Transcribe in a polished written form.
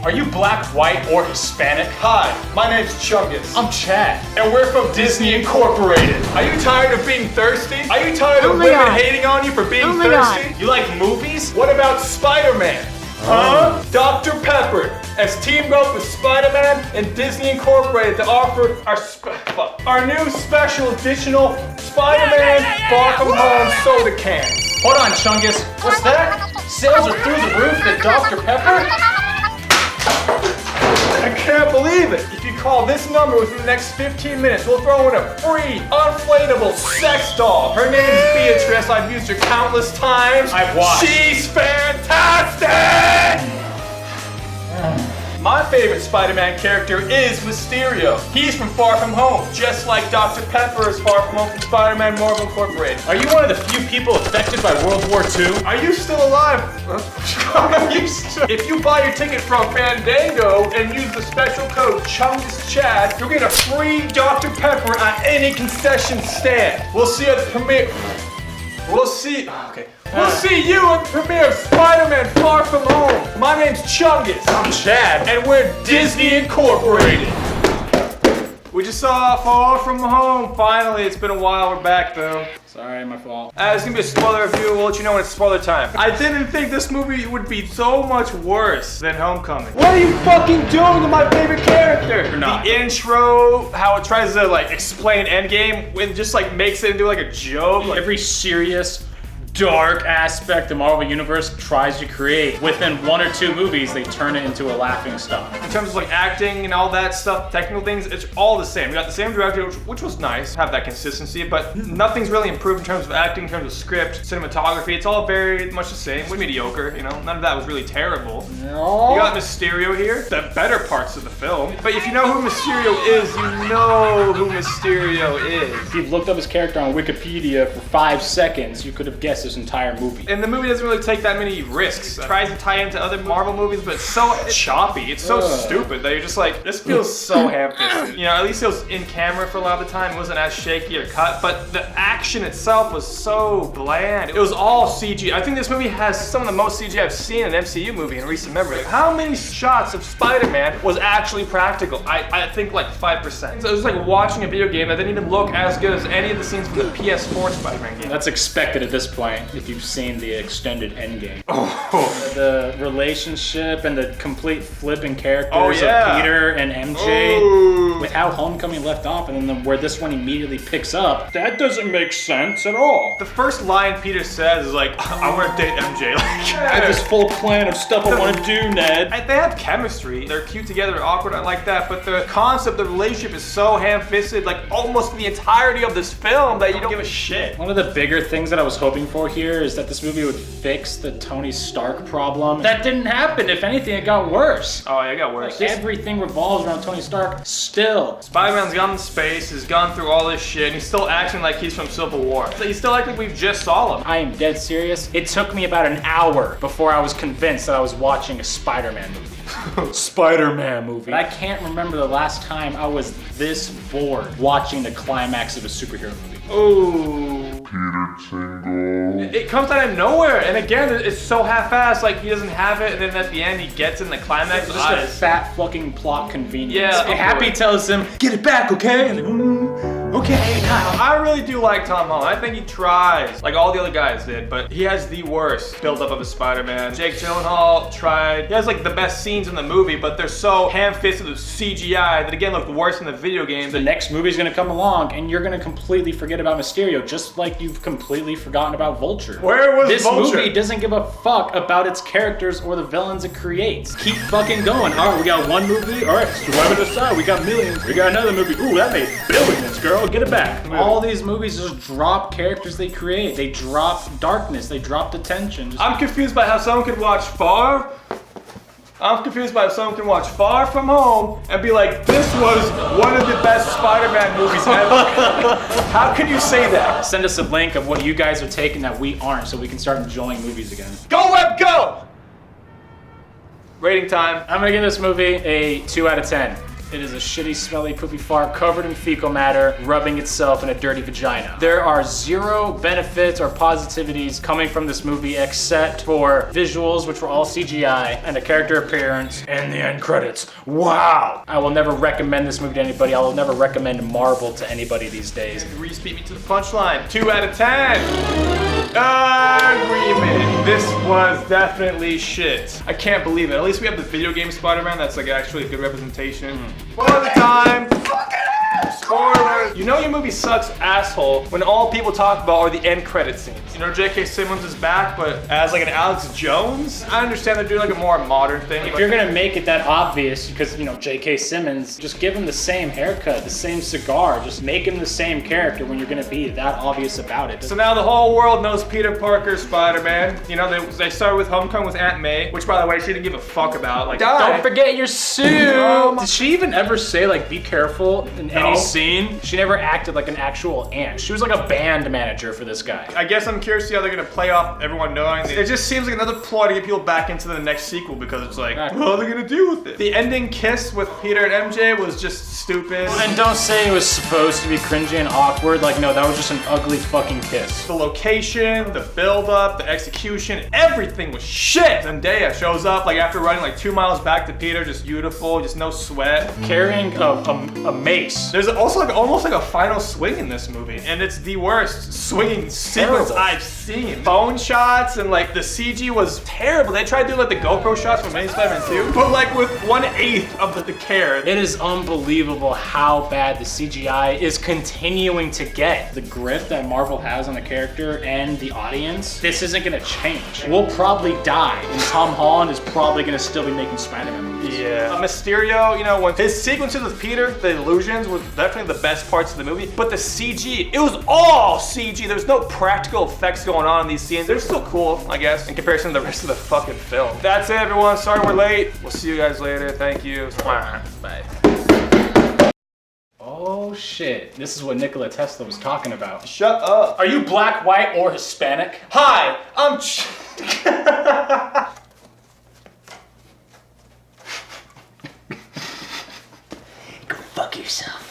Are you black, white, or Hispanic? Hi, my name's Chungus. I'm Chad. And we're from Disney Incorporated. Are you tired of being thirsty? Are you tired of my women God. hating on you for being Oh my thirsty? God. You like movies? What about Spider-Man? Huh? Dr. Pepper has teamed up with Spider-Man and Disney Incorporated to offer our new special additional Spider-Man Far From Home soda can. Hold on, Chungus. What's that? Sales are through the roof at Dr. Pepper? I can't believe it. If you call this number within the next 15 minutes, we'll throw in a free, inflatable sex doll. Her name's Beatrice. I've used her countless times. I've watched. She's fantastic! My favorite Spider-Man character is Mysterio. He's from Far From Home, just like Dr. Pepper is Far From Home from Spider-Man Marvel Incorporated. Are you one of the few people affected by World War II? Are you still alive? If you buy your ticket from Fandango and use the special code CHUNGUSCHAD, you'll get a free Dr. Pepper at any concession stand. We'll see you at the premiere. We'll see you at the premiere of Spider-Man Far From Home. My name's Chungus. I'm Chad. And we're Disney Incorporated. We just saw Far From Home. Finally, it's been a while. We're back though. Sorry, my fault. It's gonna be a spoiler review. We'll let you know when it's spoiler time. I didn't think this movie would be so much worse than Homecoming. What are you fucking doing to my favorite character? You're not. The intro, how it tries to like explain Endgame, when it just like makes it into like a joke. Like, Every serious, dark aspect the Marvel Universe tries to create, within 1 or 2 movies, they turn it into a laughing stock. in terms of like acting and all that stuff, technical things, it's all the same. We got the same director, which was nice, have that consistency, but nothing's really improved in terms of acting, in terms of script, cinematography. It's all very much the same. We're mediocre, you know. None of that was really terrible. No. You got Mysterio here, the better parts of the film. But if you know who Mysterio is, you know who Mysterio is. If you've looked up his character on Wikipedia for 5 seconds, you could have guessed this entire movie. And the movie doesn't really take that many risks. It tries to tie into other Marvel movies, but it's so choppy. It's so stupid that you're just like, this feels so ham-fisted. You know, at least it was in camera for a lot of the time. It wasn't as shaky or cut, but the action itself was so bland. It was all CG. I think this movie has some of the most CG I've seen in an MCU movie in recent memory. Like, how many shots of Spider-Man was actually practical? I think like 5%. So it was like watching a video game that didn't even look as good as any of the scenes from the PS4 Spider-Man game. That's expected at this point if you've seen the extended Endgame. Oh. The relationship and the complete flipping characters Oh, yeah. of Peter and MJ, Ooh. with how Homecoming left off and then where this one immediately picks up. That doesn't make sense at all. The first line Peter says is like, I want to date MJ. Like, I have this full plan of stuff I want to do, Ned. They have chemistry. They're cute together, they're awkward, I like that. But the concept of the relationship is so ham-fisted, like almost the entirety of this film, that you don't give a shit. One of the bigger things that I was hoping for here is that this movie would fix the Tony Stark problem. That didn't happen. If anything, it got worse. Oh, yeah, it got worse. Like, everything revolves around Tony Stark still. Spider-Man's gone in space, he's gone through all this shit, and he's still acting like he's from Civil War. So he's still acting like we've just saw him. I am dead serious. It took me about an hour before I was convinced that I was watching a Spider-Man movie. Spider-Man movie. But I can't remember the last time I was this bored watching the climax of a superhero movie. Oh. It comes out of nowhere, and again, it's so half-assed. Like he doesn't have it, and then at the end, he gets in the climax. It's just a fat fucking plot convenience. Yeah, Happy tells him, "Get it back, okay?" And then, okay. I really do like Tom Holland. I think he tries, like all the other guys did, but he has the worst build-up of a Spider-Man. Jake Gyllenhaal tried. He has like the best scenes in the movie, but they're so ham-fisted with CGI that again look worse in the video game. The next movie's gonna come along, and you're gonna completely forget about Mysterio, just like you've completely forgotten about Vulture. Where was this Vulture? movie doesn't give a fuck about its characters or the villains it creates. Keep fucking going. All right, we got one movie. All right, swipe it aside. We got millions. We got another movie. Ooh, that made billions, girl. Get it back. All these movies just drop characters they create. They drop darkness. They drop the tension. I'm confused by how someone could watch Far From Home and be like, this was one of the best Spider-Man movies ever. How can you say that? Send us a link of what you guys are taking that we aren't, so we can start enjoying movies again. Go Web, go! Rating time. I'm gonna give this movie a 2 out of 10. It is a shitty, smelly, poopy fart covered in fecal matter, rubbing itself in a dirty vagina. There are zero benefits or positivities coming from this movie except for visuals, which were all CGI, and a character appearance, and the end credits. Wow! I will never recommend this movie to anybody. I will never recommend Marvel to anybody these days. Reese beat me to the punchline. 2 out of 10. Agreement. This was definitely shit. I can't believe it. At least we have the video game Spider-Man that's like actually a good representation. For the time. Spoilers. You know your movie sucks, asshole, when all people talk about are the end credit scenes. You know J.K. Simmons is back, but as like an Alex Jones? I understand they're doing like a more modern thing. If you're gonna make it that obvious, because you know J.K. Simmons, just give him the same haircut, the same cigar, just make him the same character when you're gonna be that obvious about it. So now the whole world knows Peter Parker's Spider-Man. You know, they started with Homecoming with Aunt May, which by the way, she didn't give a fuck about. Like, don't forget your suit! Did she even ever say like, be careful in any scene? She never acted like an actual aunt. She was like a band manager for this guy. I guess I'm curious to see how they're gonna play off everyone knowing. It just seems like another ploy to get people back into the next sequel because it's like, what are they gonna do with it? The ending kiss with Peter and MJ was just stupid. And don't say it was supposed to be cringy and awkward. Like, no, that was just an ugly fucking kiss. The location, the build-up, the execution, everything was shit. Zendaya shows up like after running like 2 miles back to Peter, just beautiful, just no sweat. Carrying a mace. There's also like almost like a final swing in this movie, and it's the worst swinging sequence I've seen. Phone shots and like the CG was terrible. They tried to do like the GoPro shots from Amazing Spider-Man 2, but like with 1/8 of the care. It is unbelievable how bad the CGI is continuing to get. The grip that Marvel has on the character and the audience, this isn't gonna change. We'll probably die, and Tom Holland is probably gonna still be making Spider-Man movies. Yeah. Mysterio, you know, when his sequences with Peter, the illusions was definitely the best parts of the movie, but the CG, it was all CG. There's no practical effects going on in these scenes. They're still cool, I guess, in comparison to the rest of the fucking film. That's it, everyone. Sorry we're late. We'll see you guys later. Thank you. Bye. Oh shit, this is what Nikola Tesla was talking about. Shut up. Are you black, white, or Hispanic? Hi, I'm Go fuck yourself.